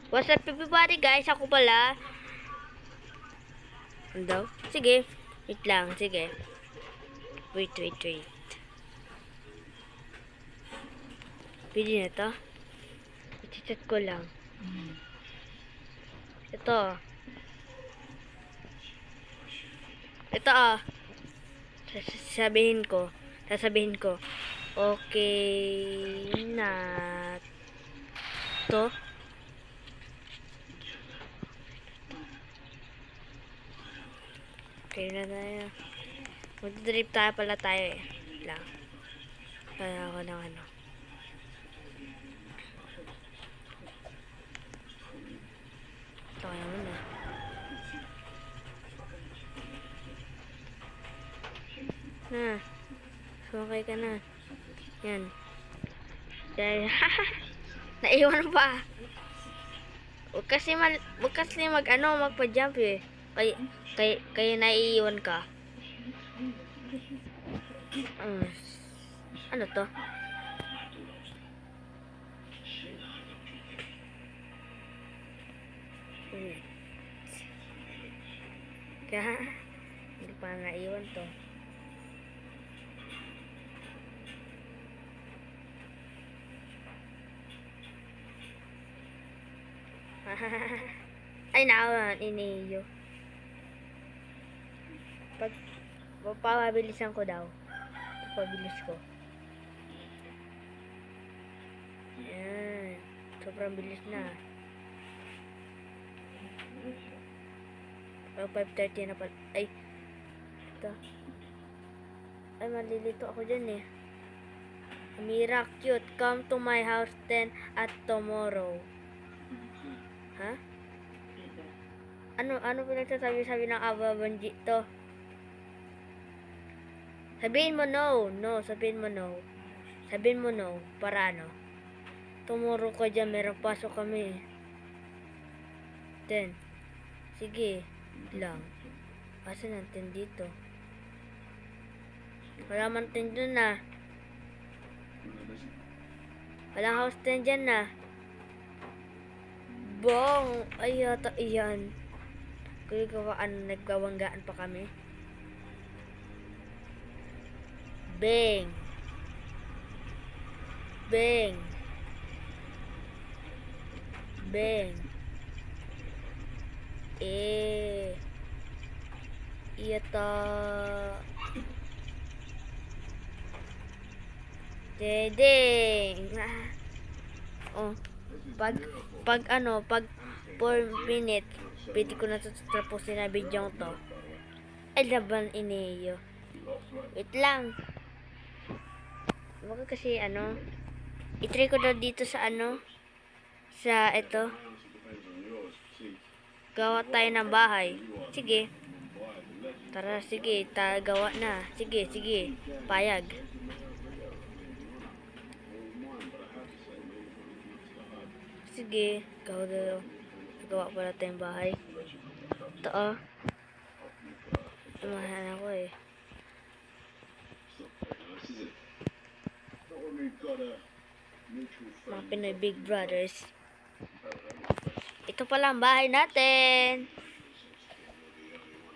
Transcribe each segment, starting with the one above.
What's up everybody guys? Ako pala. Ano daw? Sige. Wait lang. Sige. Wait. Pwede na to? I-chat ko lang. Ito. Ito ah. Sasabihin ko. Okay na to. Okay na tayo. Mag-drip tayo pala tayo eh. Lang. Kaya ako ng ano. Ito kaya muna. Sumakay ka na. Yan. Dahil, naiwan pa. Huwag kasi magpa-jump eh. Kaya naiiwan ka. Ano to? Kaya, hindi pa naiiwan to. Ay, naawan, iniyo. Papabilisan ko daw. Papabilis ko. Yan. Sobrang bilis na. 5:30 na pala. Ay. Ito. Ay, malilito ako dyan eh. Amira, cute. Come to my house 10 at tomorrow. Ha? Ano pinagsasabi ng Ababanji to? Sabihin mo no. Sabihin mo no. Para ano? Tomorrow ka dyan. Merong pasok kami. 10. Sige. Lang. Asan ang 10 dito? Wala man 10 dun na. Walang house 10 dyan na. Bong! Ay, yata iyan. Nagkawanggaan pa kami. Bang! Iyata. Dedeng! Oh. Pag 4 minutes, pwede ko na tapusin na video to. Ay, laban iniyo. Wait lang. Baka kasi itry ko daw dito sa sa ito. Gawa tayo ng bahay. Sige. Tara, sige. Gawa na. Sige. Payag. Sige, gawa pala tayong bahay. Ito oh. Tumahan ako eh. Mga Pinoy Big Brothers. Ito pala ang bahay natin.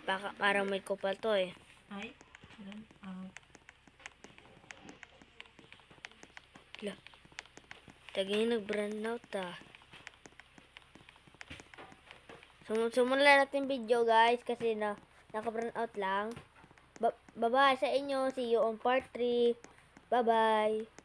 Baka parang may kupal to eh. Ay, Tagay nag-brand out ah. Sumula natin video guys kasi naka-brand out lang. Bye-bye sa inyo. See you on part 3. Bye-bye.